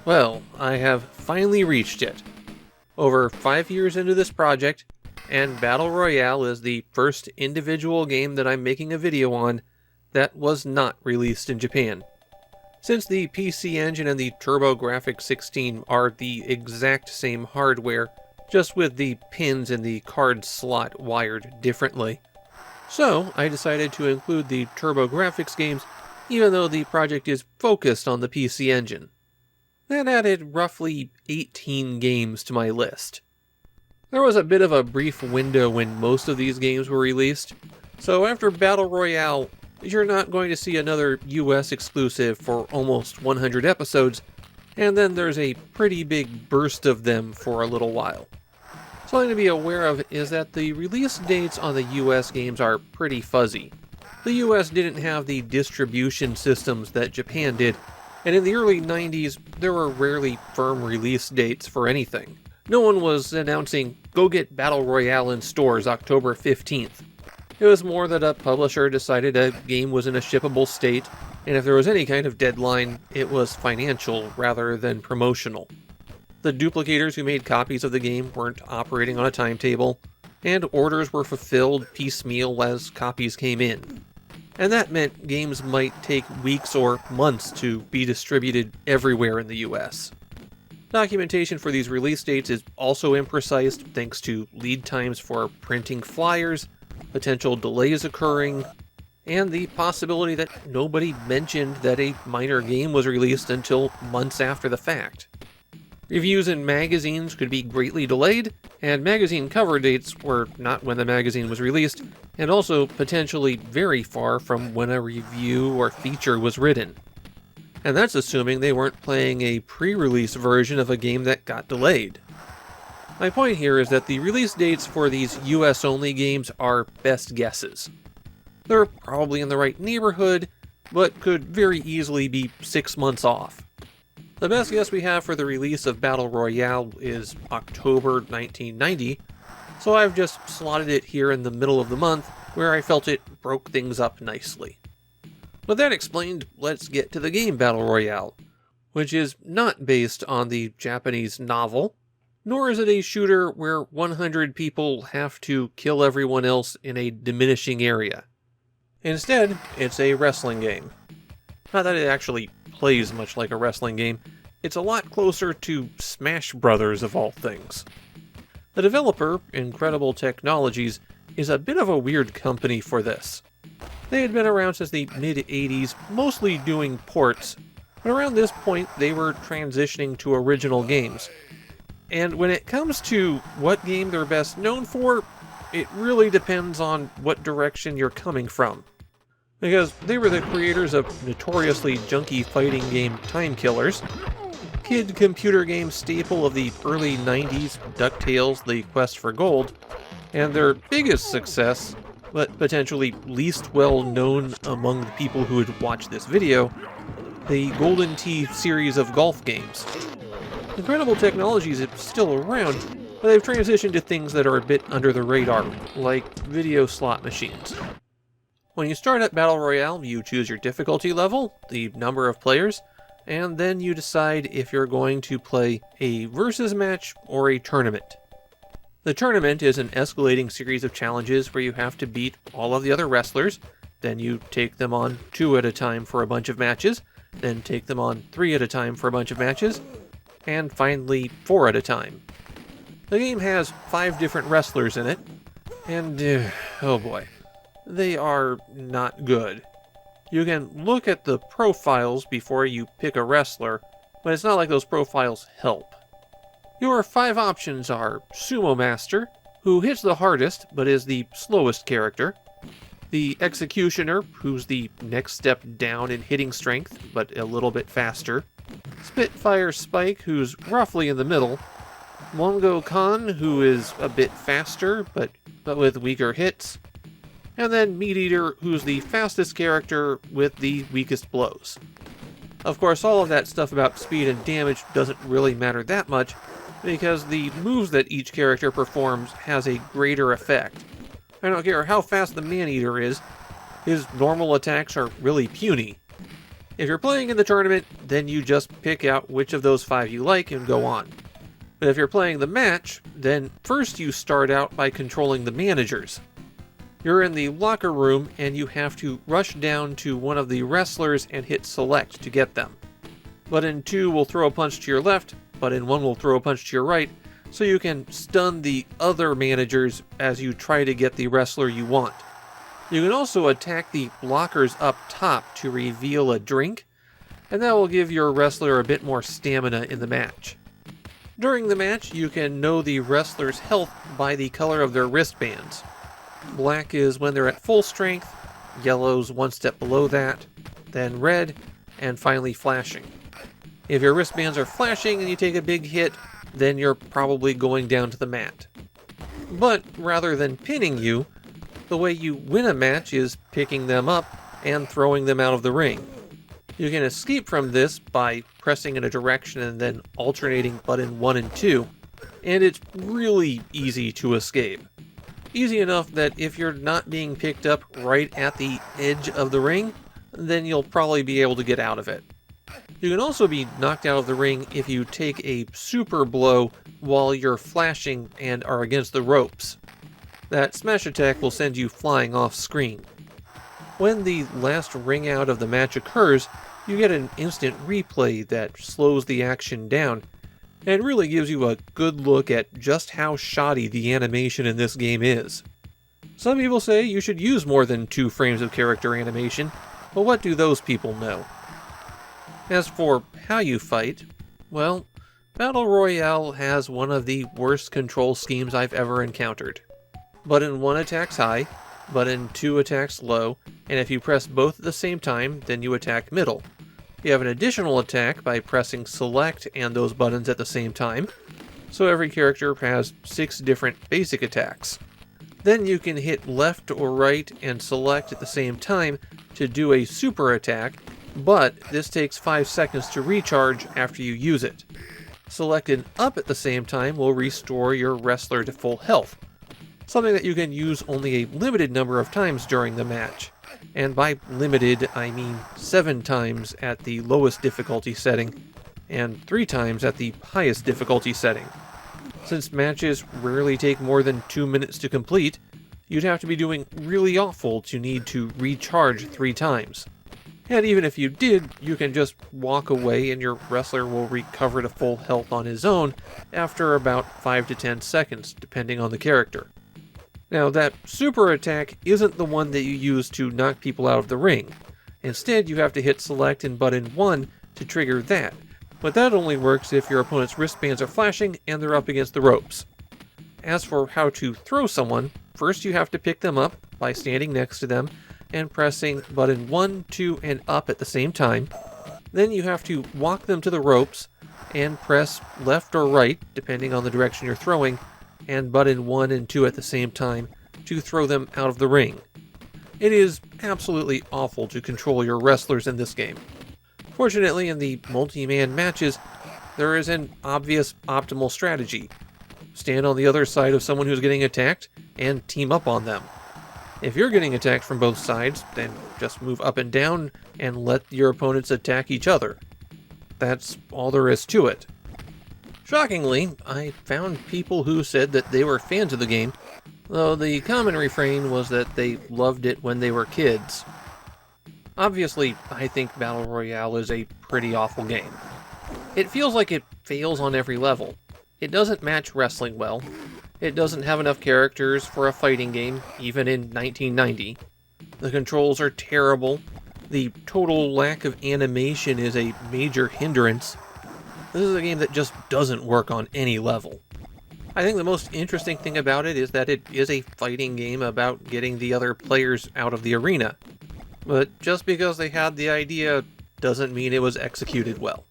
Well, I have finally reached it. Over 5 years into this project, and Battle Royale is the first individual game that I'm making a video on that was not released in Japan. Since the PC Engine and the TurboGrafx-16 are the exact same hardware, just with the pins in the card slot wired differently. So, I decided to include the TurboGrafx games even though the project is focused on the PC Engine. That added roughly 18 games to my list. There was a bit of a brief window when most of these games were released, so after Battle Royale, you're not going to see another US exclusive for almost 100 episodes, and then there's a pretty big burst of them for a little while. Something to be aware of is that the release dates on the US games are pretty fuzzy. The US didn't have the distribution systems that Japan did, and in the early 90s, there were rarely firm release dates for anything. No one was announcing, go get Battle Royale in stores October 15th. It was more that a publisher decided a game was in a shippable state, and if there was any kind of deadline, it was financial rather than promotional. The duplicators who made copies of the game weren't operating on a timetable, and orders were fulfilled piecemeal as copies came in. And that meant games might take weeks or months to be distributed everywhere in the US. Documentation for these release dates is also imprecise thanks to lead times for printing flyers, potential delays occurring, and the possibility that nobody mentioned that a minor game was released until months after the fact. Reviews in magazines could be greatly delayed, and magazine cover dates were not when the magazine was released, and also potentially very far from when a review or feature was written. And that's assuming they weren't playing a pre-release version of a game that got delayed. My point here is that the release dates for these US-only games are best guesses. They're probably in the right neighborhood, but could very easily be 6 months off. The best guess we have for the release of Battle Royale is October 1990, so I've just slotted it here in the middle of the month where I felt it broke things up nicely. With that explained, let's get to the game Battle Royale, which is not based on the Japanese novel, nor is it a shooter where 100 people have to kill everyone else in a diminishing area. Instead, it's a wrestling game. Not that it actually plays much like a wrestling game, it's a lot closer to Smash Brothers of all things. The developer, Incredible Technologies, is a bit of a weird company for this. They had been around since the mid-80s, mostly doing ports, but around this point they were transitioning to original games. And when it comes to what game they're best known for, it really depends on what direction you're coming from. Because they were the creators of notoriously junky fighting game Time Killers, kid computer game staple of the early 90s, DuckTales: The Quest for Gold, and their biggest success, but potentially least well known among the people who would watch this video, the Golden Tee series of golf games. Incredible Technologies is still around, but they've transitioned to things that are a bit under the radar, like video slot machines. When you start at Battle Royale, you choose your difficulty level, the number of players, and then you decide if you're going to play a versus match or a tournament. The tournament is an escalating series of challenges where you have to beat all of the other wrestlers, then you take them on 2 at a time for a bunch of matches, then take them on 3 at a time for a bunch of matches, and finally 4 at a time. The game has 5 different wrestlers in it, and oh boy, they are not good. You can look at the profiles before you pick a wrestler, but it's not like those profiles help. Your 5 options are Sumo Master, who hits the hardest but is the slowest character, the Executioner, who's the next step down in hitting strength but a little bit faster, Spitfire Spike, who's roughly in the middle, Mongo Khan, who is a bit faster but with weaker hits, and then Meat Eater, who's the fastest character with the weakest blows. Of course, all of that stuff about speed and damage doesn't really matter that much, because the moves that each character performs has a greater effect. I don't care how fast the Man-Eater is, his normal attacks are really puny. If you're playing in the tournament, then you just pick out which of those 5 you like and go on. But if you're playing the match, then first you start out by controlling the managers. You're in the locker room and you have to rush down to one of the wrestlers and hit select to get them. Button 2 will throw a punch to your left, Button 1 will throw a punch to your right, so you can stun the other managers as you try to get the wrestler you want. You can also attack the blockers up top to reveal a drink, and that will give your wrestler a bit more stamina in the match. During the match, you can know the wrestler's health by the color of their wristbands. Black is when they're at full strength, yellow's one step below that, then red, and finally flashing. If your wristbands are flashing and you take a big hit, then you're probably going down to the mat. But rather than pinning you, the way you win a match is picking them up and throwing them out of the ring. You can escape from this by pressing in a direction and then alternating button 1 and 2, and it's really easy to escape. Easy enough that if you're not being picked up right at the edge of the ring, then you'll probably be able to get out of it. You can also be knocked out of the ring if you take a super blow while you're flashing and are against the ropes. That smash attack will send you flying off screen. When the last ring out of the match occurs, you get an instant replay that slows the action down and really gives you a good look at just how shoddy the animation in this game is. Some people say you should use more than 2 frames of character animation, but what do those people know? As for how you fight, well, Battle Royale has one of the worst control schemes I've ever encountered. Button 1 attacks high, Button 2 attacks low, and if you press both at the same time, then you attack middle. You have an additional attack by pressing select and those buttons at the same time, so every character has 6 different basic attacks. Then you can hit left or right and select at the same time to do a super attack, but this takes 5 seconds to recharge after you use it. Selecting up at the same time will restore your wrestler to full health, something that you can use only a limited number of times during the match. And by limited, I mean 7 times at the lowest difficulty setting, and 3 times at the highest difficulty setting. Since matches rarely take more than 2 minutes to complete, you'd have to be doing really awful to need to recharge 3 times. And even if you did, you can just walk away and your wrestler will recover to full health on his own after about 5 to 10 seconds, depending on the character. Now, that super attack isn't the one that you use to knock people out of the ring. Instead, you have to hit select and button 1 to trigger that, but that only works if your opponent's wristbands are flashing and they're up against the ropes. As for how to throw someone, first you have to pick them up by standing next to them and pressing button 1, 2, and up at the same time. Then you have to walk them to the ropes and press left or right, depending on the direction you're throwing, and button 1 and 2 at the same time to throw them out of the ring. It is absolutely awful to control your wrestlers in this game. Fortunately, in the multi-man matches, there is an obvious optimal strategy. Stand on the other side of someone who's getting attacked and team up on them. If you're getting attacked from both sides, then just move up and down and let your opponents attack each other. That's all there is to it. Shockingly, I found people who said that they were fans of the game, though the common refrain was that they loved it when they were kids. Obviously, I think Battle Royale is a pretty awful game. It feels like it fails on every level. It doesn't match wrestling well. It doesn't have enough characters for a fighting game, even in 1990. The controls are terrible. The total lack of animation is a major hindrance. This is a game that just doesn't work on any level. I think the most interesting thing about it is that it is a fighting game about getting the other players out of the arena. But just because they had the idea doesn't mean it was executed well.